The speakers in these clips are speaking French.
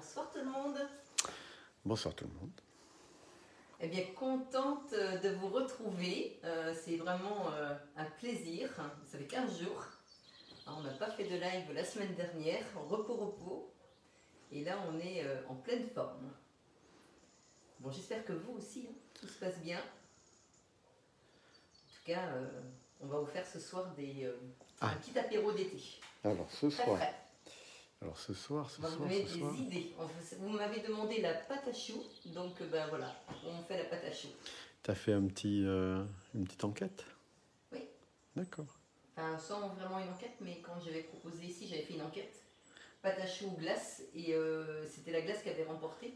Bonsoir tout le monde. Bonsoir tout le monde. Eh bien, contente de vous retrouver. C'est vraiment un plaisir. Ça fait 15 jours. Alors, on n'a pas fait de live la semaine dernière, repos. Et là, on est en pleine forme. Bon, j'espère que vous aussi, hein, tout se passe bien. En tout cas, on va vous faire ce soir un petit apéro d'été. Alors ce Très soir. frais. Alors ce soir. On va vous donner des idées. Vous m'avez demandé la pâte à choux, donc ben voilà, on fait la pâte à choux. Tu as fait une petite enquête? Oui. D'accord. Enfin, sans vraiment une enquête, mais quand j'avais proposé ici, j'avais fait une enquête. Pâte à choux glace, et c'était la glace qui avait remporté.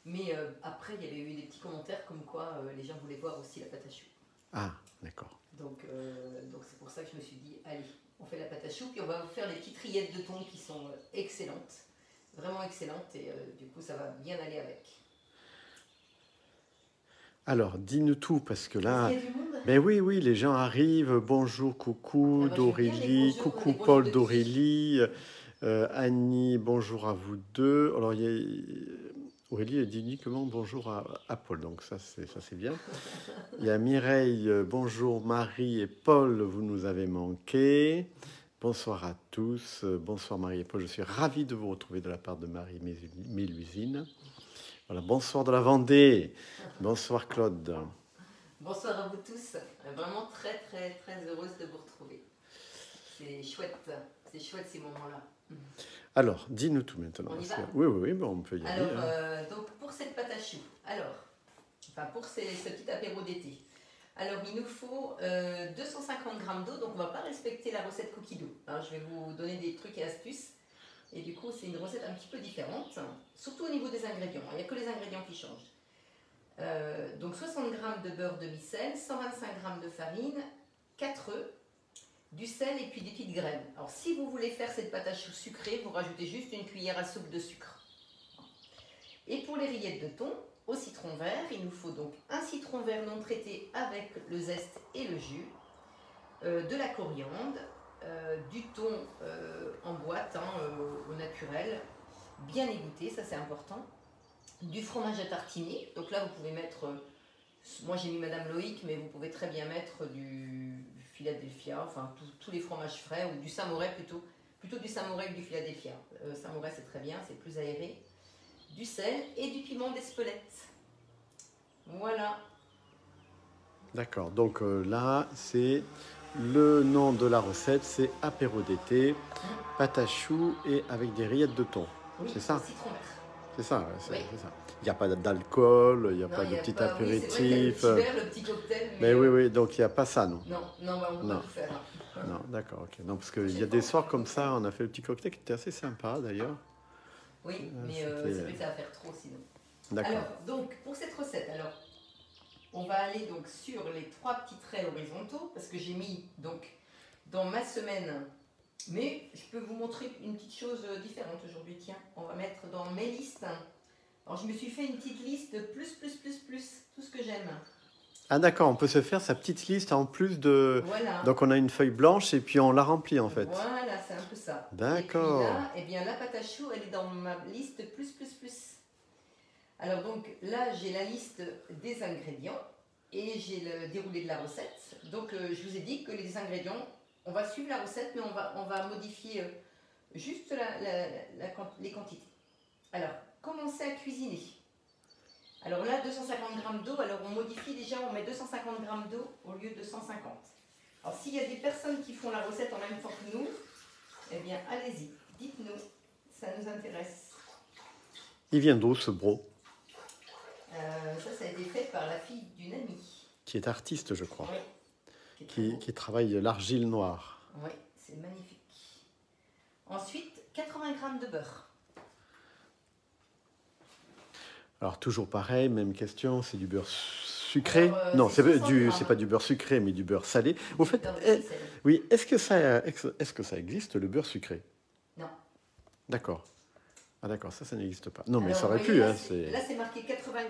Mais après, il y avait eu des petits commentaires comme quoi les gens voulaient voir aussi la pâte à choux. Ah, d'accord. Donc c'est pour ça que je me suis dit, allez, on fait la pâte à choux, puis on va vous faire les petites rillettes de thon qui sont excellentes. Vraiment excellentes, et du coup, ça va bien aller avec. Alors, dis-nous tout, parce que là... Il y a du monde. Ben oui, les gens arrivent. Bonjour, coucou, Ah bah, d'Aurélie. Coucou, Paul d'Aurélie. Annie, bonjour à vous deux. Alors, il y a... Aurélie, elle dit uniquement bonjour à Paul, donc ça c'est bien. Il y a Mireille, bonjour Marie et Paul, vous nous avez manqué. Bonsoir à tous, bonsoir Marie et Paul, je suis ravi de vous retrouver de la part de Marie Mélusine. Voilà, bonsoir de la Vendée, bonsoir Claude. Bonsoir à vous tous, vraiment très heureuse de vous retrouver. C'est chouette ces moments-là. Alors, dis-nous tout maintenant. On y va ? Oui, bon, on peut y aller. Alors, donc pour cette pâte à choux, pour ce petit apéro d'été, alors il nous faut 250 g d'eau, donc on ne va pas respecter la recette cookie dough. Alors, je vais vous donner des trucs et astuces, et du coup c'est une recette un petit peu différente, surtout au niveau des ingrédients, il n'y a que les ingrédients qui changent. Donc 60 g de beurre demi-sel, 125 g de farine, 4 œufs, du sel et puis des petites graines. Alors si vous voulez faire cette pâte à choux sucrée, vous rajoutez juste une cuillère à soupe de sucre. Et pour les rillettes de thon, au citron vert, il nous faut donc un citron vert non traité avec le zeste et le jus, de la coriandre, du thon en boîte, au naturel, bien égoutté, ça c'est important, du fromage à tartiner, donc là vous pouvez mettre, moi j'ai mis Madame Loïc, mais vous pouvez très bien mettre du Philadelphia, enfin tous les fromages frais, ou du Samouraï plutôt du Samouraï que du Philadelphia. Samouraï c'est très bien, c'est plus aéré. Du sel et du piment d'Espelette. Voilà. D'accord, donc là, c'est le nom de la recette, c'est apéro d'été, pâte à choux et avec des rillettes de thon. Oui, c'est ça? Citron vert. C'est ça, Oui. c'est ça. Il n'y a pas d'alcool, il n'y a pas de petit apéritif. Le petit cocktail. Mais oui, donc il n'y a pas ça, non? Non, on va pas tout faire. Non, d'accord, ok. Non, parce qu'il y a des soirs comme ça, on a fait le petit cocktail qui était assez sympa d'ailleurs. Oui, mais c'est plus à faire trop sinon. D'accord. Alors, donc, pour cette recette, on va aller donc sur les 3 petits traits horizontaux, parce que j'ai mis donc dans ma semaine, mais je peux vous montrer une petite chose différente aujourd'hui. Tiens, on va mettre dans mes listes. Alors, je me suis fait une petite liste plus, tout ce que j'aime. Ah d'accord, on peut se faire sa petite liste en plus de... Voilà. Donc on a une feuille blanche et puis on la remplit en fait. Voilà, c'est un peu ça. D'accord. Et puis là, eh bien, la pâte à choux, elle est dans ma liste plus. Alors donc là, j'ai la liste des ingrédients et j'ai le déroulé de la recette. Donc je vous ai dit que les ingrédients, on va suivre la recette, mais on va modifier juste les quantités. Alors, commencez à cuisiner. Alors là, 250 g d'eau, alors on modifie déjà, on met 250 g d'eau au lieu de 150. Alors s'il y a des personnes qui font la recette en même temps que nous, eh bien allez-y, dites-nous, ça nous intéresse. Il vient d'où ce bro? Ça a été fait par la fille d'une amie. Qui est artiste, je crois. Oui. Qui travaille l'argile noire. Oui, c'est magnifique. Ensuite, 80 g de beurre. Alors toujours pareil, même question, c'est du beurre sucré? Alors, non, c'est c'est pas du beurre sucré, mais du beurre salé. Au fait, oui, est-ce que ça existe le beurre sucré? Non. D'accord. Ah d'accord, ça n'existe pas. Non, mais alors, ça aurait voyez, pu. Là, c'est marqué 80 g,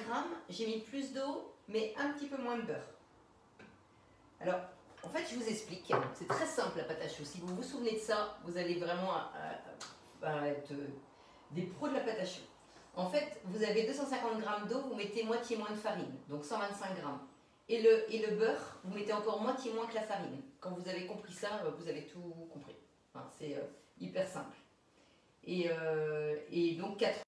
j'ai mis plus d'eau, mais un petit peu moins de beurre. Alors, en fait, je vous explique. C'est très simple la pâte à choux. Si vous vous souvenez de ça, vous allez vraiment être des pros de la pâte à choux. En fait, vous avez 250 grammes d'eau, vous mettez moitié moins de farine, donc 125 grammes. Et le beurre, vous mettez encore moitié moins que la farine. Quand vous avez compris ça, vous avez tout compris. Enfin, c'est hyper simple. Et donc 4.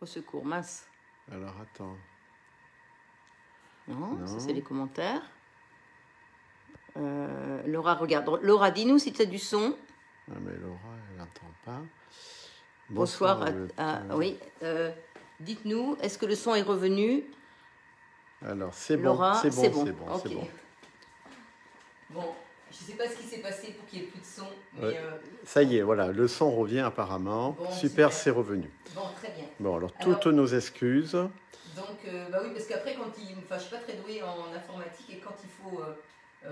Au secours, mince. Alors, attends. Non. Ça c'est les commentaires. Laura, regarde. Laura, dis-nous si tu as du son. Ah, mais Laura, elle n'entend pas. Bonsoir oui. Dites-nous, est-ce que le son est revenu? Alors, c'est bon. Laura, c'est bon. Okay. Bon, je ne sais pas ce qui s'est passé pour qu'il n'y ait plus de son. Mais ouais. Ça y est, voilà, le son revient apparemment. Bon, super, c'est revenu. Bon, très bien. Bon, alors toutes nos excuses. Donc, bah oui, parce qu'après, quand je ne suis pas très douée en informatique et quand il faut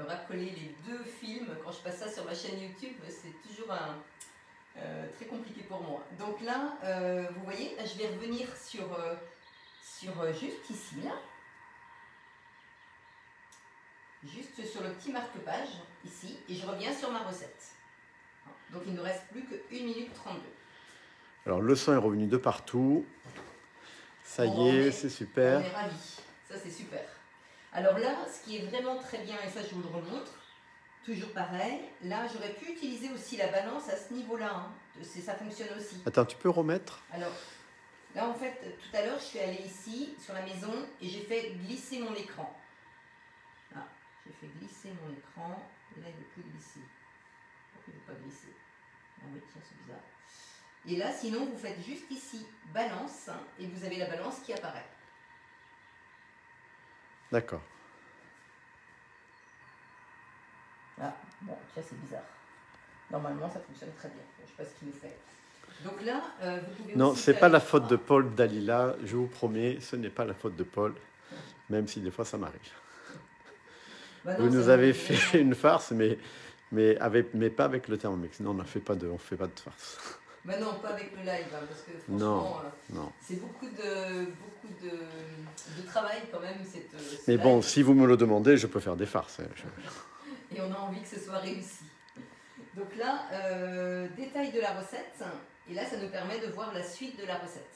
raccoler les deux films, quand je passe ça sur ma chaîne YouTube, c'est toujours très compliqué pour moi. Donc là, vous voyez, là, je vais revenir sur juste ici, là. Juste sur le petit marque-page, ici, et je reviens sur ma recette. Donc il ne reste plus que 1 minute 32. Alors le son est revenu de partout. Ça y est, c'est super. On est ravis, ça c'est super. Alors là, ce qui est vraiment très bien, et ça je vous le remontre, toujours pareil, là j'aurais pu utiliser aussi la balance à ce niveau-là, hein. Ça fonctionne aussi. Attends, tu peux remettre? Alors, là en fait, tout à l'heure je suis allée ici, sur la maison, et j'ai fait glisser mon écran. Ah, j'ai fait glisser mon écran, et là il ne veut plus glisser. Pourquoi il ne veut pas glisser? Ah oui, tiens, c'est bizarre. Et là, sinon, vous faites juste ici, balance, hein, et vous avez la balance qui apparaît. D'accord. Ah, bon, tiens, c'est bizarre. Normalement, ça fonctionne très bien. Je ne sais pas ce qu'il nous fait. Donc là, vous pouvez Non, aussi c'est faire pas la les faute de points. Paul Dalila, je vous promets, ce n'est pas la faute de Paul, même si des fois ça m'arrive. Bah Vous non, ça nous avez m'arrive fait vraiment. une farce, mais pas avec le Thermomix. Non, on ne fait pas de farce. Bah non, pas avec le live, hein, parce que Non, franchement, non. c'est beaucoup de travail quand même, ce Mais bon, live. si vous me le demandez, je peux faire des farces. Hein. Et on a envie que ce soit réussi. Donc là, détail de la recette. Et là, ça nous permet de voir la suite de la recette.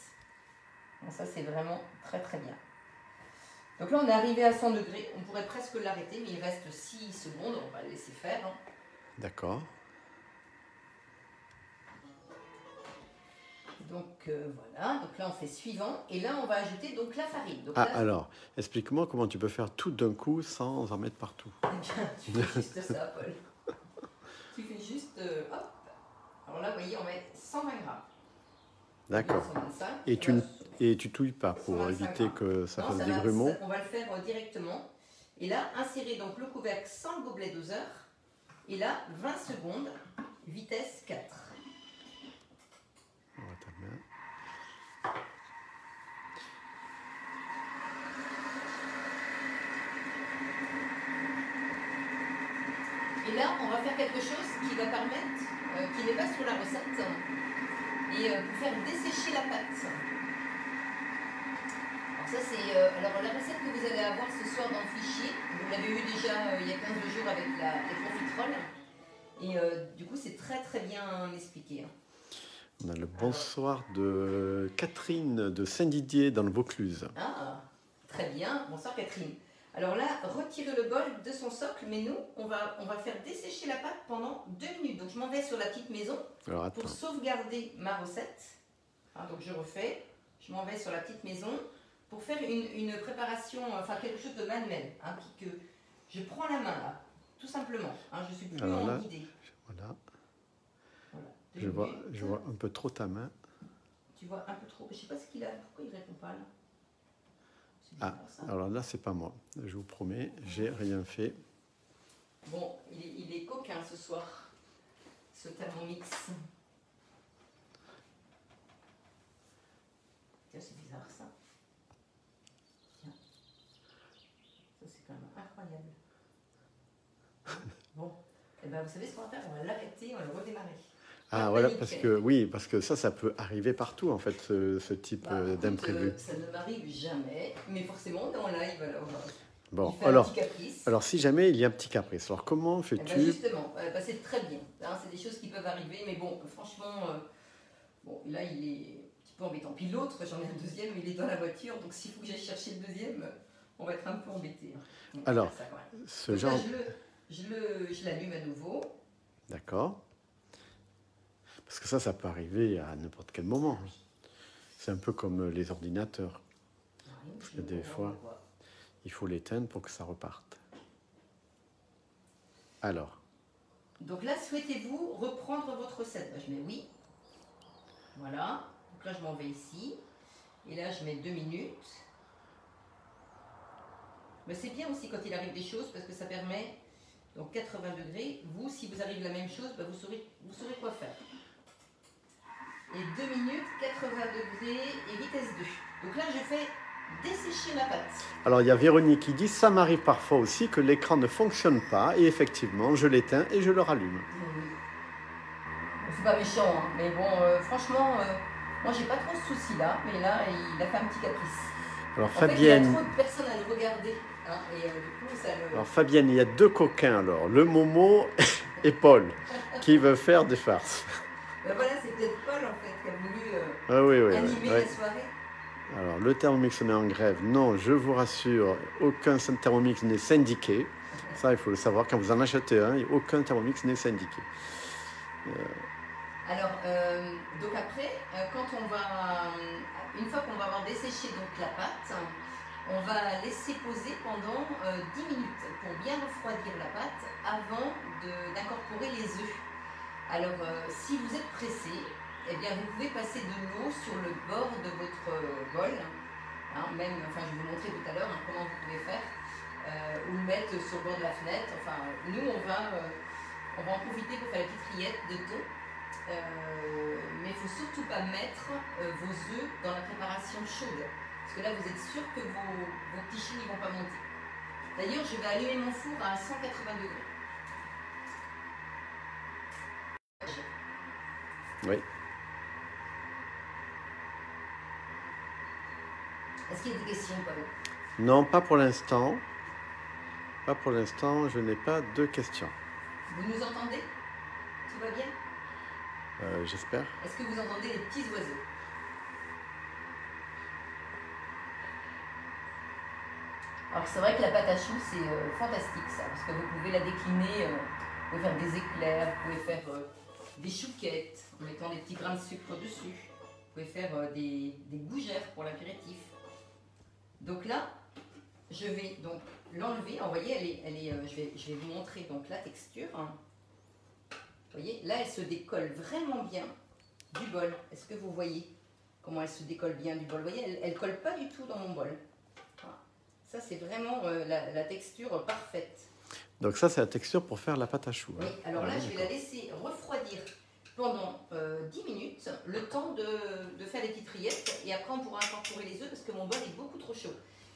Donc ça, c'est vraiment très très bien. Donc là, on est arrivé à 100 degrés. On pourrait presque l'arrêter, mais il reste 6 secondes. On va le laisser faire. Hein. D'accord. Donc voilà. Donc là, on fait suivant. Et là, on va ajouter donc la farine. Donc Ah, là, alors, explique-moi comment tu peux faire tout d'un coup sans en mettre partout. eh bien, tu fais juste ça, Paul. Tu fais juste... hop. Alors là, vous voyez, on met 120 grammes. D'accord. 125. Et tu touilles pas pour 125 éviter grammes. que ça Non, fasse ça des va, grumeaux. on va le faire directement. Et là, insérer donc le couvercle sans le gobelet doseur. Et là, 20 secondes, vitesse 4. On va ta main. Et là, on va faire quelque chose qui va permettre, qui n'est pas sur la recette, et pour faire dessécher la pâte. Alors ça, c'est alors la recette que vous allez avoir ce soir dans le fichier. Vous l'avez eu déjà il y a 15 jours avec les profiteroles. Et du coup, c'est très très bien expliqué. Hein. On a le bonsoir de Catherine de Saint-Didier dans le Vaucluse. Ah, très bien. Bonsoir Catherine. Alors là, retirez le bol de son socle, mais nous, on va faire dessécher la pâte pendant 2 minutes. Donc je m'en vais sur la petite maison Alors attends. pour sauvegarder ma recette. Hein, donc je refais. Je m'en vais sur la petite maison pour faire une préparation, enfin quelque chose de manuel. Hein, que je prends la main là, tout simplement. Hein, je suis plus Alors là, en guidée. Voilà. Voilà, 2 Je minutes. vois un peu trop ta main. Tu vois un peu trop. Je sais pas ce qu'il a. Pourquoi il répond pas là? C'est Ah, bizarre, ça. alors là, c'est pas moi. Je vous promets, j'ai rien fait. Bon, il est coquin ce soir, ce Thermomix. Tiens, c'est bizarre ça. Tiens. Ça, c'est quand même incroyable. Bon, et ben, vous savez ce qu'on va faire? On va l'arrêter, on va le redémarrer. Ah voilà, parce que ça peut arriver partout en fait, ce type Bah, écoute, d'imprévu. ça ne m'arrive jamais, mais forcément, on est en live, alors Bon, il fait un petit caprice. alors si jamais il y a un petit caprice, alors comment Eh ben, fais-tu? justement, bah, c'est très bien. Hein, c'est des choses qui peuvent arriver, mais bon, franchement, bon, là, il est un petit peu embêtant. Puis l'autre, j'en ai un deuxième, il est dans la voiture, donc s'il faut que j'aille chercher le deuxième, on va être un peu embêté. Hein. Donc, Alors, ça, quand même. ce Donc genre... là, je l'allume à nouveau. D'accord. Parce que ça peut arriver à n'importe quel moment. C'est un peu comme les ordinateurs. Parce que des fois, il faut l'éteindre pour que ça reparte. Alors. Donc là, souhaitez-vous reprendre votre recette? Je mets oui. Voilà. Donc là, je m'en vais ici. Et là, je mets 2 minutes. Mais c'est bien aussi quand il arrive des choses parce que ça permet, donc 80 degrés, vous, si vous arrive la même chose, bah, vous saurez quoi faire. Et 2 minutes, 80 degrés et vitesse 2. Donc là, je fais dessécher ma pâte. Alors, il y a Véronique qui dit, ça m'arrive parfois aussi que l'écran ne fonctionne pas. Et effectivement, je l'éteins et je le rallume. Oui. C'est pas méchant, hein, mais bon, franchement, moi, j'ai pas trop ce souci-là. Mais là, il a fait un petit caprice. Alors, En Fabienne... fait, il y a trop de personnes à le regarder. Hein, et du coup, ça le... Alors, Fabienne, il y a 2 coquins, alors. Le Momo et Paul, qui veulent faire des farces. Ben voilà, c'est peut-être Paul, en fait, qui a voulu animer la soirée. Alors, le Thermomix se met en grève. Non, je vous rassure, aucun Thermomix n'est syndiqué. Ça, il faut le savoir. Quand vous en achetez un, aucun Thermomix n'est syndiqué. Alors, donc après, une fois qu'on va avoir desséché donc la pâte, on va laisser poser pendant 10 minutes pour bien refroidir la pâte avant d'incorporer les œufs. Alors, si vous êtes pressé, eh bien, vous pouvez passer de l'eau sur le bord de votre bol. Hein, même, enfin, je vais vous montrer tout à l'heure comment vous pouvez faire. Ou le mettre sur le bord de la fenêtre. Enfin, nous, on va On va en profiter pour faire la petite rillette de thon. Mais il ne faut surtout pas mettre vos œufs dans la préparation chaude. Parce que là, vous êtes sûr que vos petits chiens ne vont pas monter. D'ailleurs, je vais allumer mon four à 180 degrés. Oui. Est-ce qu'il y a des questions, Paul? Non, pas pour l'instant. Pas pour l'instant, je n'ai pas de questions. Vous nous entendez? Tout va bien? J'espère. Est-ce que vous entendez les petits oiseaux? Alors c'est vrai que la pâte à choux c'est fantastique ça, parce que vous pouvez la décliner, vous pouvez faire des éclairs, vous pouvez faire des chouquettes en mettant des petits grains de sucre dessus, vous pouvez faire des gougères pour l'apéritif. Donc là, je vais donc l'enlever, vous voyez, je vais vous montrer donc la texture. Vous voyez, là elle se décolle vraiment bien du bol. Est-ce que vous voyez comment elle se décolle bien du bol? Vous voyez, elle ne colle pas du tout dans mon bol. Ça, c'est vraiment la texture parfaite. Donc ça, c'est la texture pour faire la pâte à choux. Oui, alors là, je vais la laisser refroidir pendant 10 minutes, le temps de faire les petites rillettes, et après on pourra incorporer les œufs parce que mon bol est beaucoup trop chaud.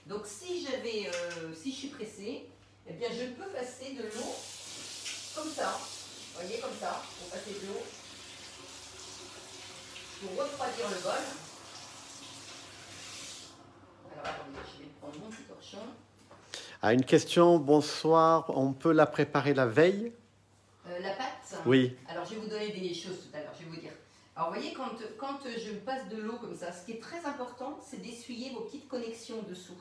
Donc si je suis pressée, eh bien je peux passer de l'eau comme ça. Vous voyez, comme ça, pour passer de l'eau, pour refroidir le bol. Alors attendez, je vais prendre mon petit torchon. Ah, une question, bonsoir, on peut la préparer la veille? La pâte? Oui. Alors je vais vous donner des choses tout à l'heure, je vais vous dire. Alors vous voyez, quand je passe de l'eau comme ça, ce qui est très important, c'est d'essuyer vos petites connexions dessous.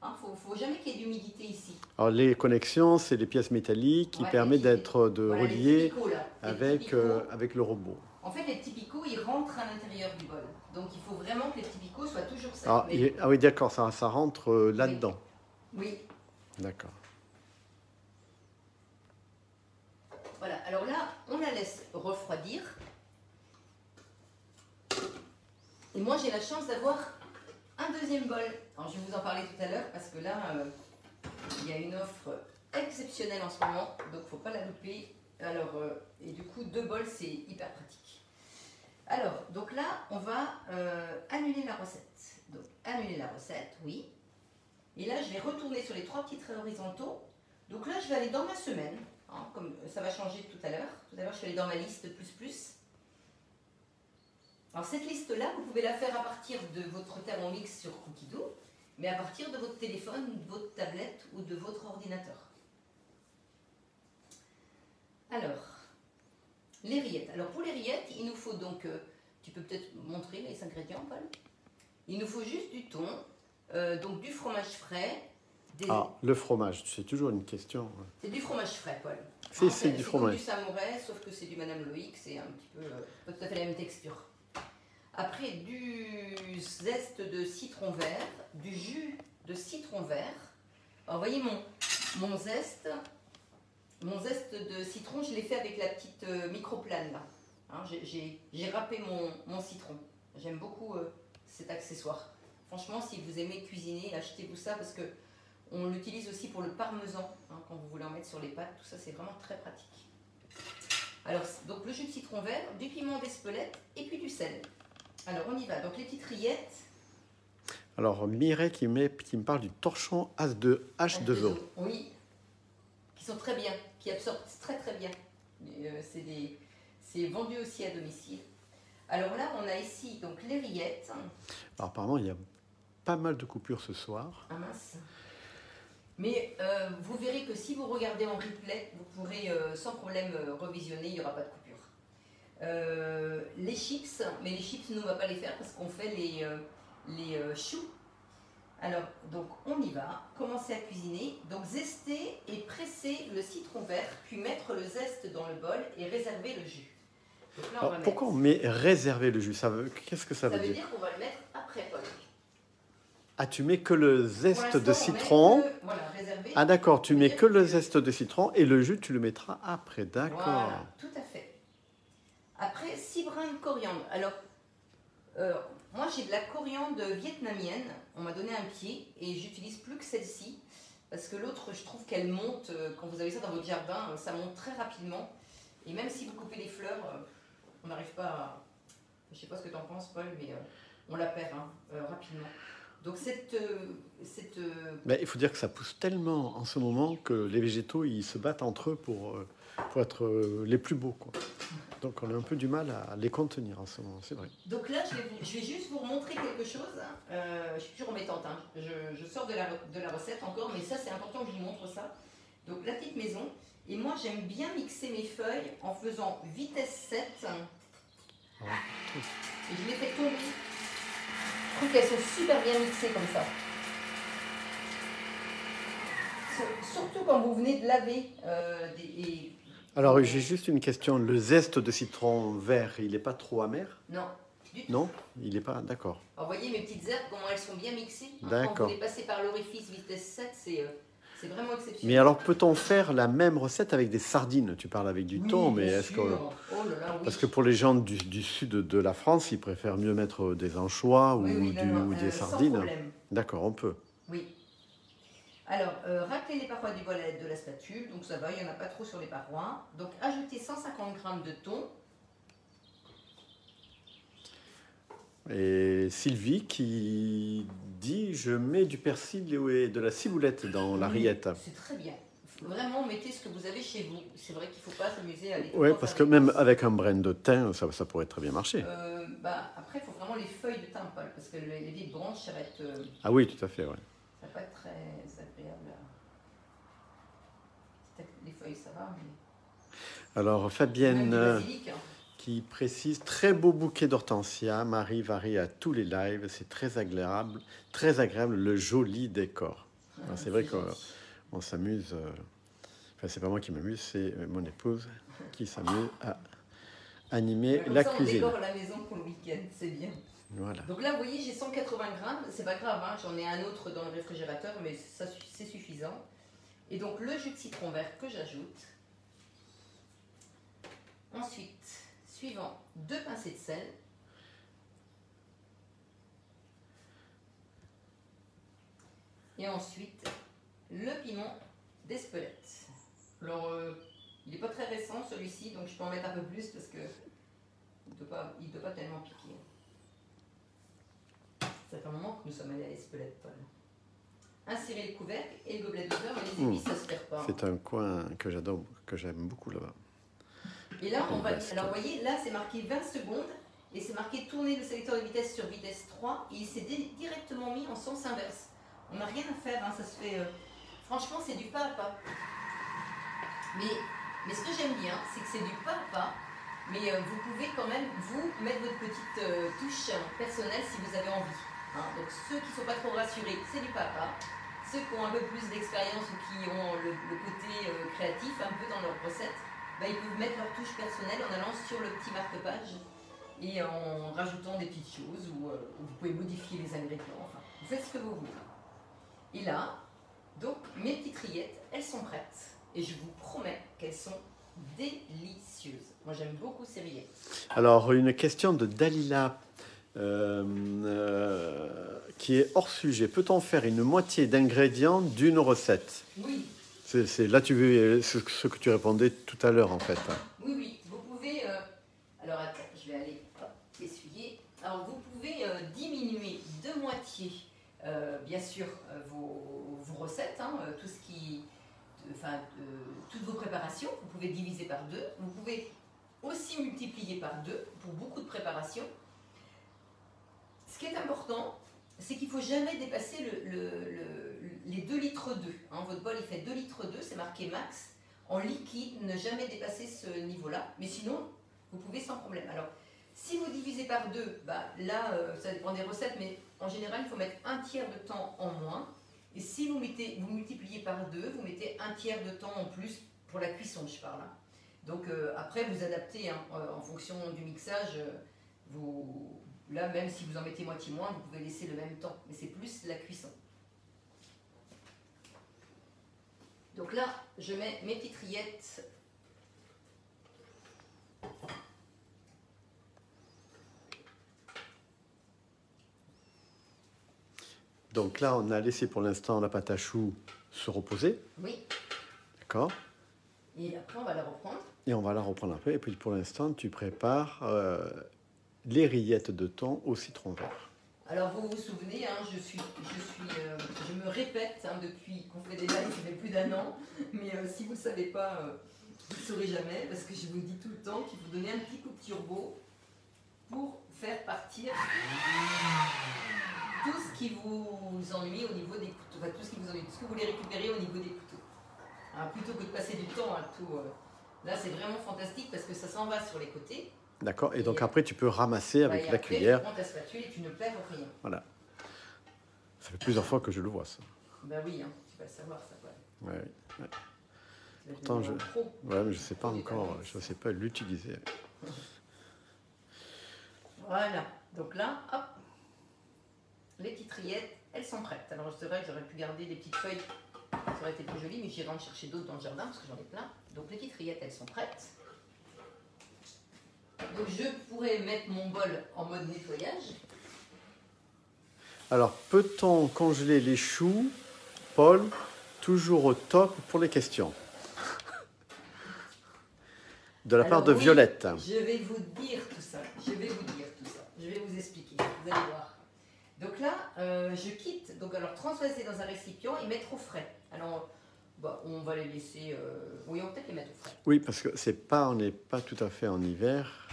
Il ne faut jamais qu'il y ait d'humidité ici. Alors les connexions, c'est les pièces métalliques qui permettent de relier avec le robot. En fait, les petits picots, ils rentrent à l'intérieur du bol. Donc il faut vraiment que les petits picots soient toujours secs. Ah oui, d'accord, ça rentre là-dedans. Oui. D'accord. Voilà, alors là, on la laisse refroidir. Et moi, j'ai la chance d'avoir un deuxième bol. Alors, je vais vous en parler tout à l'heure parce que là, il y a une offre exceptionnelle en ce moment, donc il ne faut pas la louper. Alors, et du coup, 2 bols, c'est hyper pratique. Alors, donc là, on va annuler la recette. Donc, annuler la recette, oui. Et là, je vais retourner sur les 3 petits traits horizontaux. Donc là, je vais aller dans ma semaine. Hein, comme ça va changer tout à l'heure. Tout à l'heure, je suis allée dans ma liste plus. Alors cette liste-là, vous pouvez la faire à partir de votre Thermomix sur Cookidoo, mais à partir de votre téléphone, de votre tablette ou de votre ordinateur. Alors, les rillettes. Alors pour les rillettes, il nous faut donc, tu peux peut-être montrer les ingrédients, Paul? Il nous faut juste du thon, donc du fromage frais. Ah, le fromage, c'est toujours une question. C'est du fromage frais, Paul. C'est du fromage. C'est du Samouraï, sauf que c'est du Madame Loïc, c'est un petit peu, pas tout à fait la même texture. Après, du zeste de citron vert, du jus de citron vert. Alors, vous voyez mon zeste de citron, je l'ai fait avec la petite microplane là. Hein, j'ai râpé mon citron. J'aime beaucoup cet accessoire. Franchement, si vous aimez cuisiner, achetez-vous ça parce que on l'utilise aussi pour le parmesan, hein, quand vous voulez en mettre sur les pâtes. Tout ça, c'est vraiment très pratique. Alors, donc le jus de citron vert, du piment d'Espelette et puis du sel. Alors, on y va. Donc, les petites rillettes. Alors, Mireille qui me parle du torchon H2O. Oui, qui sont très bien, qui absorbent très très bien. C'est vendu aussi à domicile. Alors là, on a ici donc les rillettes. Alors, apparemment, il y a pas mal de coupures ce soir. Ah mince. Mais vous verrez que si vous regardez en replay, vous pourrez sans problème revisionner, il n'y aura pas de coupure. Les chips, mais les chips, nous, on ne va pas les faire parce qu'on fait les choux. Alors, donc, on y va. Commencer à cuisiner. Donc, zester et presser le citron vert, puis mettre le zeste dans le bol et réserver le jus. Donc là, alors, pourquoi on met réserver le jus? Qu'est-ce que ça veut dire? Ça veut dire qu'on va le mettre après, Paul. Ah, tu mets que le zeste de citron. Voilà, réservé. Ah, d'accord, tu mets que le zeste de citron et le jus, tu le mettras après. D'accord. Voilà, tout à fait. Après, 6 brins de coriandre. Alors, moi, j'ai de la coriandre vietnamienne. On m'a donné un pied et j'utilise plus que celle-ci. Parce que l'autre, je trouve qu'elle monte, quand vous avez ça dans votre jardin, ça monte très rapidement. Et même si vous coupez les fleurs, on n'arrive pas à... Je ne sais pas ce que tu en penses, Paul, mais on la perd rapidement. Donc Mais il faut dire que ça pousse tellement en ce moment que les végétaux, ils se battent entre eux pour être les plus beaux, quoi. Donc on a un peu du mal à les contenir en ce moment, c'est vrai. Donc là, je vais juste vous montrer quelque chose. Je suis toujours embêtante. Hein. Je sors de la recette encore, mais ça, c'est important que je vous montre ça. Donc la petite maison. Et moi, j'aime bien mixer mes feuilles en faisant vitesse 7. Et je les fais tomber. Je trouve qu'elles sont super bien mixées comme ça. Surtout quand vous venez de laver Alors j'ai juste une question. Le zeste de citron vert, il n'est pas trop amer? Non, du tout. Non, il n'est pas, d'accord. Alors vous voyez mes petites herbes, comment elles sont bien mixées. D'accord. Quand vous les passez par l'orifice vitesse 7, c'est vraiment exceptionnel. Mais alors peut-on faire la même recette avec des sardines? Tu parles avec du thon, mais est-ce que... Oh là là, oui. Parce que pour les gens du sud de la France, ils préfèrent mieux mettre des anchois ou des sardines. Sans problème. D'accord, on peut. Oui. Alors, raclez les parois du bol à l'aide de la spatule, donc ça va, il n'y en a pas trop sur les parois. Donc, ajoutez 150 g de thon. Et Sylvie qui dit, je mets du persil et de la ciboulette dans la rillette. C'est très bien. Vraiment, mettez ce que vous avez chez vous. C'est vrai qu'il ne faut pas s'amuser à aller... Oui, parce que même avec un brin de thym, ça pourrait très bien marcher. Après, il faut vraiment les feuilles de thym, Paul, parce que les vieilles branches, ça va être... Ah oui, tout à fait, oui. Ça va pas être très agréable. Les feuilles, ça va, mais... Alors, Fabienne qui précise, très beau bouquet d'hortensia, Marie varie à tous les lives, c'est très agréable, le joli décor. C'est vrai qu'on s'amuse, enfin c'est pas moi qui m'amuse, c'est mon épouse qui s'amuse à animer la cuisine. On décore la maison pour le week-end, c'est bien. Voilà. Donc là, vous voyez, j'ai 180 grammes, c'est pas grave, hein, j'en ai un autre dans le réfrigérateur, mais ça c'est suffisant. Et donc le jus de citron vert que j'ajoute. Ensuite, suivant, 2 pincées de sel. Et ensuite, le piment d'Espelette. Alors, il n'est pas très récent celui-ci, donc je peux en mettre un peu plus parce que il ne doit pas tellement piquer. Ça fait un moment que nous sommes allés à l'Espelette, Paul. Insérez le couvercle et le gobelet de beurre, mais les épices, ça ne se perd pas. C'est un coin que j'adore, que j'aime beaucoup là-bas. Et là, on va... Alors, vous voyez, là, c'est marqué 20 secondes et c'est marqué tourner le sélecteur de vitesse sur vitesse 3 et il s'est directement mis en sens inverse. On n'a rien à faire, hein, ça se fait... Franchement, c'est du pas à pas. Mais ce que j'aime bien, c'est que c'est du pas à pas, mais vous pouvez quand même, vous, mettre votre petite touche personnelle si vous avez envie. Hein. Donc, ceux qui ne sont pas trop rassurés, c'est du pas à pas. Ceux qui ont un peu plus d'expérience ou qui ont le côté créatif un peu dans leur recette, ils peuvent mettre leur touche personnelle en allant sur le petit marque-page et en rajoutant des petites choses ou vous pouvez modifier les ingrédients. Enfin, vous faites ce que vous voulez. Et là, donc mes petites rillettes, elles sont prêtes et je vous promets qu'elles sont délicieuses. Moi j'aime beaucoup ces rillettes. Alors une question de Dalila qui est hors sujet. Peut-on faire une moitié d'ingrédients d'une recette? Oui. Là tu veux ce que tu répondais tout à l'heure en fait. Oui, oui. Vous pouvez... Alors attends, je vais aller essuyer. Alors vous pouvez diminuer de moitié bien sûr vos recettes, hein, tout ce qui... toutes vos préparations, vous pouvez diviser par 2. Vous pouvez aussi multiplier par 2 pour beaucoup de préparations. Ce qui est important, c'est qu'il ne faut jamais dépasser les 2 litres 2. Hein. Votre bol il fait 2 litres 2, c'est marqué max. En liquide, ne jamais dépasser ce niveau-là. Mais sinon, vous pouvez sans problème. Alors, si vous divisez par 2, là, ça dépend des recettes, mais en général, il faut mettre un tiers de temps en moins. Et si vous multipliez par 2, vous mettez un tiers de temps en plus pour la cuisson, je parle. Hein. Donc après, vous adaptez hein, en fonction du mixage. Là, même si vous en mettez moitié moins, vous pouvez laisser le même temps. Mais c'est plus la cuisson. Donc là, je mets mes petites rillettes. Donc là, on a laissé pour l'instant la pâte à choux se reposer. Oui. D'accord. Et après, on va la reprendre. Et on va la reprendre après. Et puis pour l'instant, tu prépares les rillettes de thon au citron vert. Alors vous vous souvenez, hein, je me répète hein, depuis qu'on fait des lives, ça fait plus d'1 an. Mais si vous ne savez pas, vous ne saurez jamais. Parce que je vous dis tout le temps qu'il faut donner un petit coup de turbo pour faire partir tout ce qui vous ennuie au niveau des couteaux. Enfin, tout ce qui vous ennuie, tout ce que vous voulez récupérer au niveau des couteaux. Hein, plutôt que de passer du temps à tout. Là, c'est vraiment fantastique parce que ça s'en va sur les côtés. D'accord. Et donc après, tu peux ramasser avec la cuillère. Tu prends ta spatule et tu ne perds rien. Voilà. Ça fait plusieurs fois que je le vois, ça. Ben oui, hein, tu vas le savoir, ça. Ouais. Ouais. Pourtant, mais je ne sais pas encore. Je ne sais pas l'utiliser. Voilà. Donc là, hop. Les petites rillettes, elles sont prêtes. Alors c'est vrai que j'aurais pu garder des petites feuilles. Ça aurait été plus joli, mais j'irai en chercher d'autres dans le jardin parce que j'en ai plein. Donc les petites rillettes, elles sont prêtes. Donc je pourrais mettre mon bol en mode nettoyage. Alors, peut-on congeler les choux, Paul, toujours au top pour les questions? De la part de oui, Violette. Je vais vous dire tout ça. Je vais vous expliquer. Vous allez voir. Donc là, je quitte. Donc alors transvaser dans un récipient et mettre au frais. Alors, bah, on va les laisser. Oui, on va peut-être les mettre au frais. Oui, parce que on n'est pas tout à fait en hiver.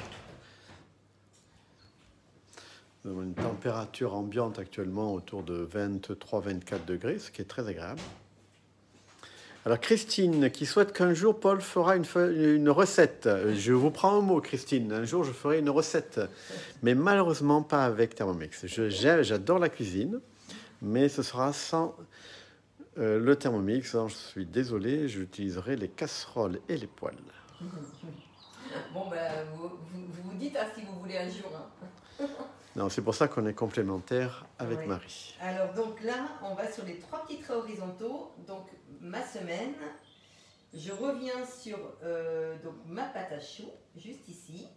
Nous avons une température ambiante actuellement autour de 23-24 degrés, ce qui est très agréable. Alors Christine, qui souhaite qu'un jour Paul fera une recette. Je vous prends un mot, Christine. Un jour, je ferai une recette. Mais malheureusement, pas avec Thermomix. J'adore la cuisine, mais ce sera sans le Thermomix. Alors, je suis désolé, j'utiliserai les casseroles et les poêles. Bon, ben, vous dites si vous voulez un jour. Hein. Non, c'est pour ça qu'on est complémentaires avec ouais. Marie. Alors, donc là, on va sur les 3 petits traits horizontaux. Donc, ma semaine. Je reviens sur donc, ma pâte à choux, juste ici.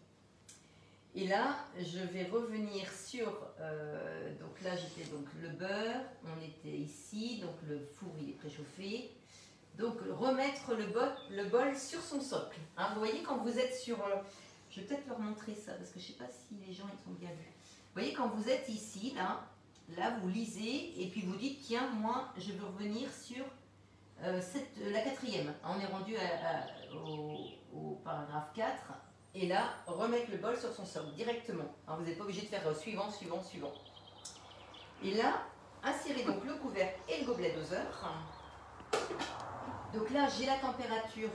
Et là, je vais revenir sur... donc là, j'étais donc le beurre. On était ici. Donc, le four, il est préchauffé. Donc, remettre le bol sur son socle. Hein, vous voyez, quand vous êtes sur... je vais peut-être leur montrer ça, parce que je ne sais pas si les gens ils sont bien vus. Vous voyez, quand vous êtes ici, là, vous lisez, et puis vous dites, tiens, moi, je veux revenir sur la 4e. On est rendu au paragraphe 4. Et là, remettre le bol sur son socle, directement. Alors, vous n'êtes pas obligé de faire suivant. Et là, insérer donc le couvercle et le gobelet doseur. Donc là, j'ai la température,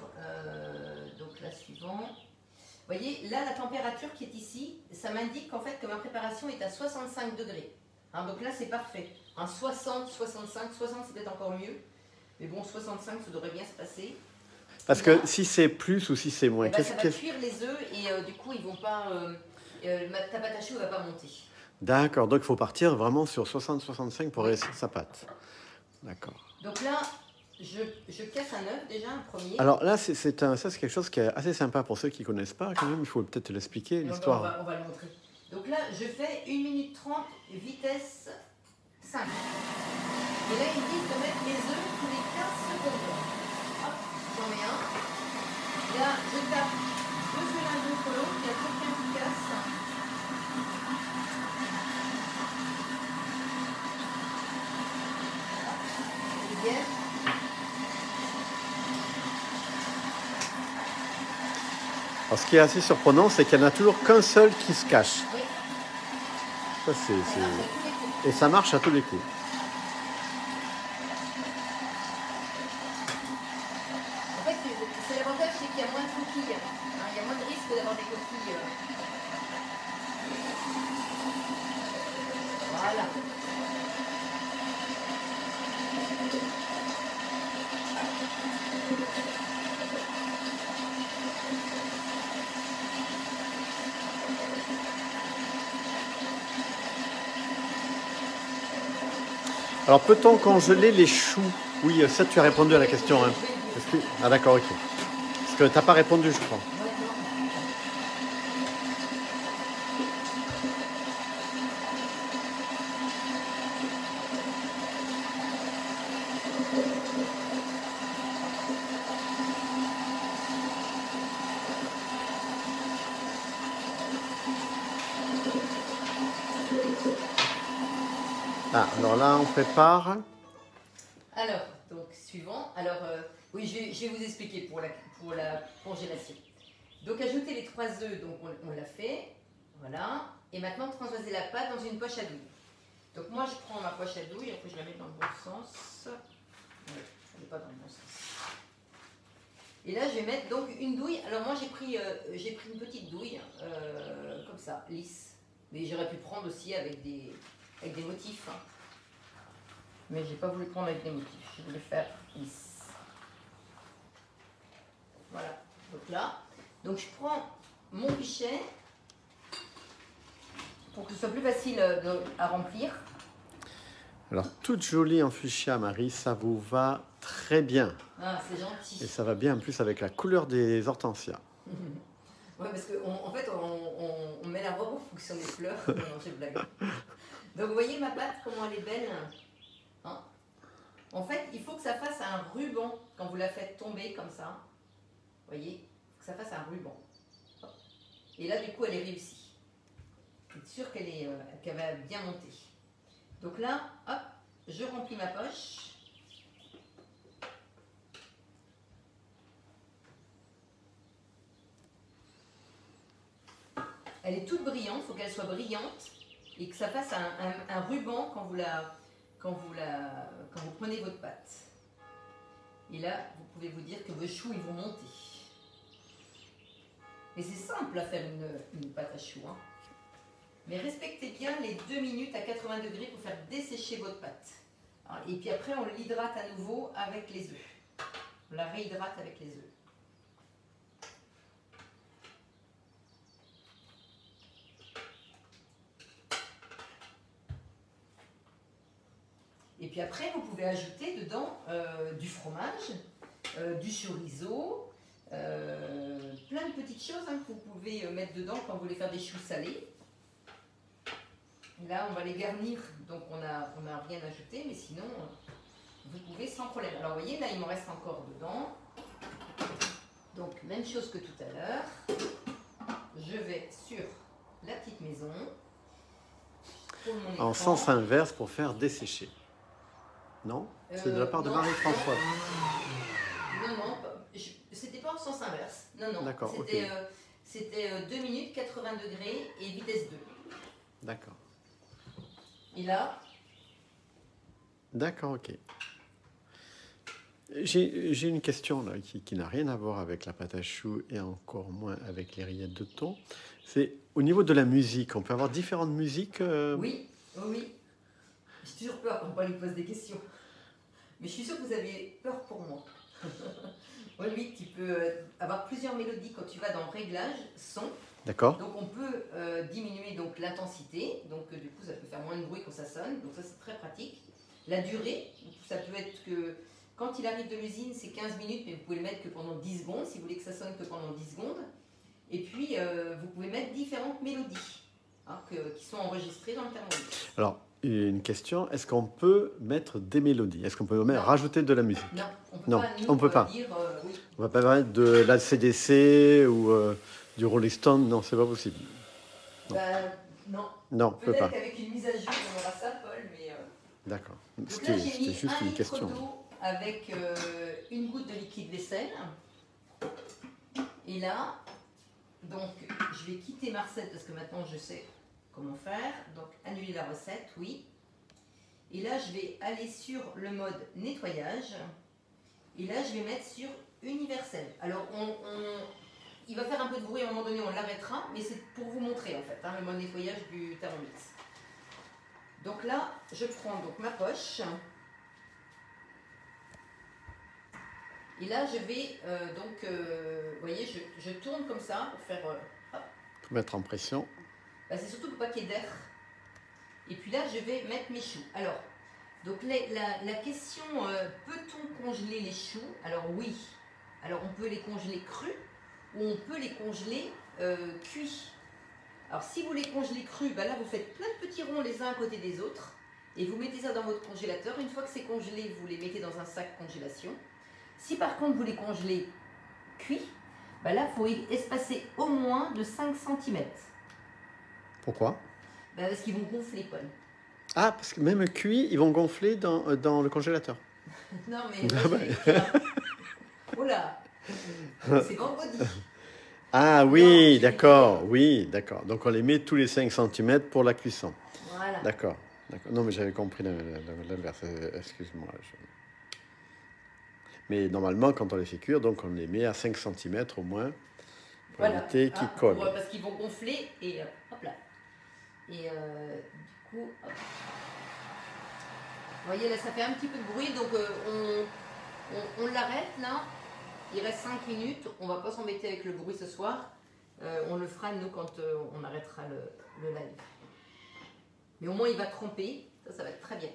donc la suivante. Vous voyez, là, la température qui est ici, ça m'indique qu'en fait, que ma préparation est à 65 degrés. Hein, donc là, c'est parfait. 60, 65, 60, c'est peut-être encore mieux. Mais bon, 65, ça devrait bien se passer. Parce que si c'est plus ou si c'est moins, ça va cuire les œufs et du coup, ils vont pas... ta pâte à choux ne va pas monter. D'accord, donc il faut partir vraiment sur 60-65 pour réussir sa pâte. D'accord. Donc là... Je casse un œuf déjà, un premier. Alors là, c'est quelque chose qui est assez sympa pour ceux qui ne connaissent pas. Quand même, il faut peut-être l'expliquer, l'histoire. On va le montrer. Donc là, je fais 1 minute 30, vitesse 5. Et là, ils disent de mettre les œufs tous les 15 secondes. Hop, j'en mets un. Là, je tape 2 œufs l'un de l'autre, il n'y a aucun qui casse. C'est bien. Alors, ce qui est assez surprenant, c'est qu'il n'y en a toujours qu'un seul qui se cache. Oui. Ça, et ça marche à tous les coups. En fait, c'est l'avantage, c'est qu'il y a moins de coquilles. Hein, il y a moins de risque d'avoir des coquilles. Voilà. Alors, peut-on congeler les choux? Oui, ça, tu as répondu à la question. Hein. Ah, d'accord, ok. Parce que tu n'as pas répondu, je crois. Ah, alors là, on prépare. Alors, donc suivant. Alors, oui, je vais vous expliquer pour la congélation. Donc, ajouter les 3 œufs, donc on l'a fait. Voilà. Et maintenant, transvaser la pâte dans une poche à douille. Donc, moi, je prends ma poche à douille. Après, je la mets dans le bon sens. Ouais, elle n'est pas dans le bon sens. Et là, je vais mettre donc une douille. Alors, moi, j'ai pris une petite douille, comme ça, lisse. Mais j'aurais pu prendre aussi avec des motifs. Hein. Mais j'ai pas voulu prendre avec des motifs. Je voulais faire lisse. Voilà. Donc là, donc je prends mon pichet pour que ce soit plus facile à remplir. Alors, toute jolie en fuchsia, Marie, ça vous va très bien. Ah, c'est gentil. Et ça va bien en plus avec la couleur des hortensias. Ouais, parce qu'en fait, on met la robe en fonction des fleurs. Non, j'ai blague. Donc, vous voyez ma pâte, comment elle est belle, hein? En fait, il faut que ça fasse un ruban quand vous la faites tomber comme ça. Vous voyez, il faut que ça fasse un ruban. Et là, du coup, elle est réussie. Je suis sûre qu'elle va bien monter. Donc là, hop, je remplis ma poche. Elle est toute brillante, il faut qu'elle soit brillante et que ça fasse un ruban quand vous prenez votre pâte. Et là, vous pouvez vous dire que vos choux ils vont monter. Mais c'est simple à faire une pâte à choux. Hein. Mais respectez bien les 2 minutes à 80 degrés pour faire dessécher votre pâte. Alors, et puis après, on l'hydrate à nouveau avec les œufs. On la réhydrate avec les œufs. Et puis après, vous pouvez ajouter dedans du fromage, du chorizo, plein de petites choses hein, que vous pouvez mettre dedans quand vous voulez faire des choux salés. Là, on va les garnir, donc on n'a rien ajouté, mais sinon, vous pouvez sans problème. Alors, vous voyez, là, il m'en reste encore dedans. Donc, même chose que tout à l'heure. Je vais sur la petite maison. En sens inverse pour faire dessécher. Non? C'est de la part de Marie-Françoise. Non, c'était pas en sens inverse. Non. D'accord, C'était 2 minutes, 80 degrés et vitesse 2. D'accord. Et là? D'accord, ok. J'ai une question là, qui n'a rien à voir avec la pâte à choux et encore moins avec les rillettes de thon. C'est au niveau de la musique. On peut avoir différentes musiques Oui. J'ai toujours peur quand on lui pose des questions. Mais je suis sûre que vous avez peur pour moi. Oui, tu peux avoir plusieurs mélodies quand tu vas dans Réglages, son. D'accord. Donc on peut diminuer donc l'intensité. Donc du coup, ça peut faire moins de bruit quand ça sonne. Donc ça, c'est très pratique. La durée, ça peut être que quand il arrive de l'usine, c'est 15 minutes, mais vous pouvez le mettre que pendant 10 secondes, si vous voulez que ça sonne que pendant 10 secondes. Et puis, vous pouvez mettre différentes mélodies hein, qui sont enregistrées dans le thermomètre. Alors, une question, est-ce qu'on peut mettre des mélodies? Est-ce qu'on peut rajouter de la musique? Non, on peut pas. Dire, oui. On ne va pas mettre de la CDC ou du Rolling Stone, non, c'est pas possible. Non. Non, on peut pas. Peut-être qu'avec une mise à jour, on aura ça, Paul, mais... D'accord. C'était juste une question. D'eau avec une goutte de liquide vaisselle. Et là, donc, je vais quitter ma recette parce que maintenant je sais comment faire. Donc, annuler la recette, oui. Et là, je vais aller sur le mode nettoyage. Et là, je vais mettre sur universel. Alors, il va faire un peu de bruit à un moment donné, on l'arrêtera, mais c'est pour vous montrer en fait, hein, le mode nettoyage du Thermomix. Donc là, je prends donc ma poche. Et là, je vais vous voyez, je tourne comme ça pour faire... Pour mettre en pression. C'est surtout pour pas qu'il y ait d'air. Et puis là, je vais mettre mes choux. Alors, donc la question, peut-on congeler les choux? Alors oui. Alors on peut les congeler crus ou on peut les congeler cuits. Alors si vous les congelez crus, là vous faites plein de petits ronds les uns à côté des autres et vous mettez ça dans votre congélateur. Une fois que c'est congelé, vous les mettez dans un sac congélation. Si par contre vous les congelez cuits, là il faut espacer au moins de 5 cm. Pourquoi? Parce qu'ils vont gonfler, Paul. Ah, parce que même cuits, ils vont gonfler dans le congélateur. Non, mais oula, c'est vendredi. Ah Non, oui, je d'accord, oui, d'accord. Donc on les met tous les 5 cm pour la cuisson. Voilà. D'accord, d'accord. Non, mais j'avais compris l'inverse. Excuse-moi. Mais normalement, quand on les fait cuire, donc on les met à 5 cm au moins pour Voilà. éviter qu'ils collent. Parce qu'ils vont gonfler et hop là. Et du coup, hop. Vous voyez là, ça fait un petit peu de bruit, donc on l'arrête là. Il reste 5 minutes. On va pas s'embêter avec le bruit ce soir. On le fera nous quand on arrêtera le live. Mais au moins il va tremper. Ça va être très bien.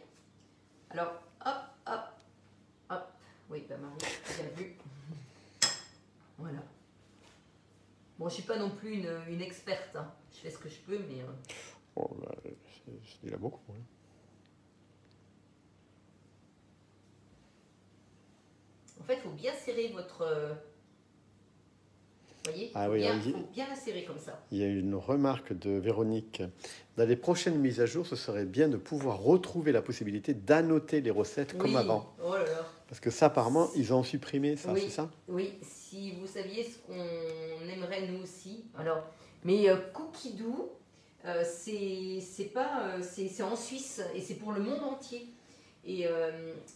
Alors, hop, hop, hop. Oui, bah Marie, bien vu. Voilà. Bon, je suis pas non plus une experte. Hein. Je fais ce que je peux, mais. Oh, là, c'est déjà beaucoup. Hein. En fait, il faut bien serrer votre. Vous voyez, Ah oui, il faut bien la serrer comme ça. Il y a une remarque de Véronique. Dans les prochaines mises à jour, ce serait bien de pouvoir retrouver la possibilité d'annoter les recettes comme avant. Oh là là. Parce que ça, apparemment, ils ont supprimé ça, oui, c'est ça? Oui, si vous saviez ce qu'on aimerait nous aussi. Alors, mais Cookidoo, c'est pas, c'est en Suisse et c'est pour le monde entier. Et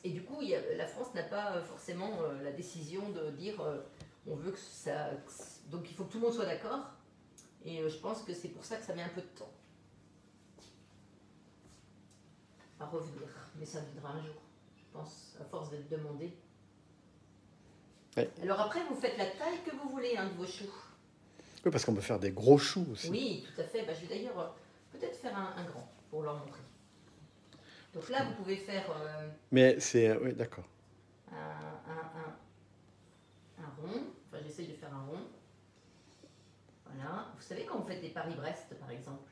du coup, la France n'a pas forcément la décision de dire on veut que ça. Donc il faut que tout le monde soit d'accord. Et je pense que c'est pour ça que ça met un peu de temps à revenir. Mais ça viendra un jour, je pense, à force d'être demandé. Ouais. Alors après, vous faites la taille que vous voulez de vos choux. Oui, parce qu'on peut faire des gros choux aussi. Oui, tout à fait. Bah, je vais d'ailleurs peut-être faire un grand pour leur montrer. Donc là, vous pouvez faire Mais c'est... Oui, d'accord. un rond. Enfin, j'essaye de faire un rond. Voilà. Vous savez quand vous faites des Paris-Brest, par exemple.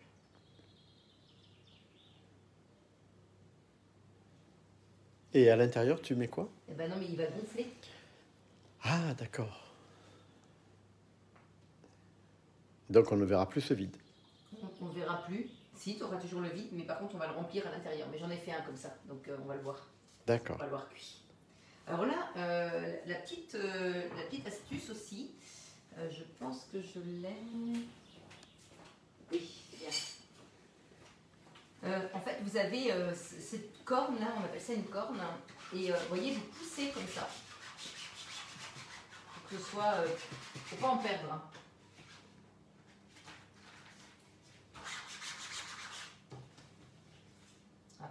Et à l'intérieur, tu mets quoi? Eh ben non, mais il va gonfler. Ah, d'accord. Donc on ne verra plus ce vide. On ne verra plus. Si, tu auras toujours le vide, mais par contre, on va le remplir à l'intérieur. Mais j'en ai fait un comme ça, donc on va le voir. D'accord. On va le voir cuit. Alors là, la petite astuce aussi, je pense que je l'ai. Oui, bien. En fait, vous avez cette corne là, on appelle ça une corne, et vous voyez, vous poussez comme ça. Pour que ce soit. Faut pas en perdre. Hein. Ah.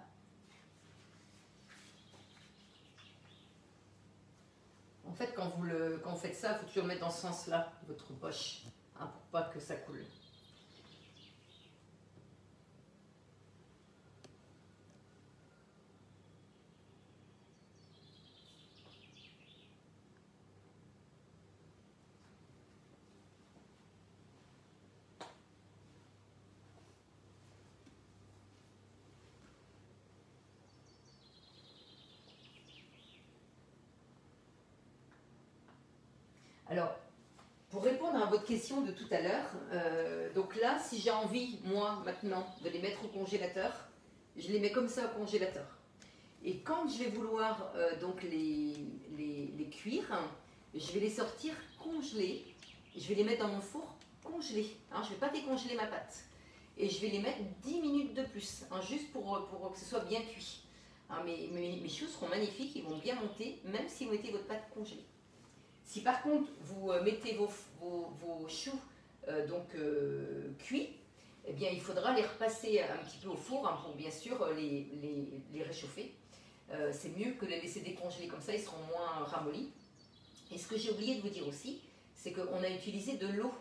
En fait, quand vous faites ça, il faut toujours le mettre dans ce sens-là, votre poche, hein, pour pas que ça coule. Alors, pour répondre à votre question de tout à l'heure, donc là, si j'ai envie, moi, maintenant, de les mettre au congélateur, je les mets comme ça au congélateur. Et quand je vais vouloir donc les cuire, je vais les sortir congelés. Je vais les mettre dans mon four congelés. Hein, je ne vais pas décongeler ma pâte. Et je vais les mettre 10 minutes de plus, hein, juste pour que ce soit bien cuit. Hein, mes choux seront magnifiques, ils vont bien monter, même si vous mettez votre pâte congelée. Si par contre vous mettez vos choux cuits, eh bien il faudra les repasser un petit peu au four hein, pour bien sûr les réchauffer. C'est mieux que les laisser décongeler comme ça, ils seront moins ramollis. Et ce que j'ai oublié de vous dire aussi, c'est qu'on a utilisé de l'eau.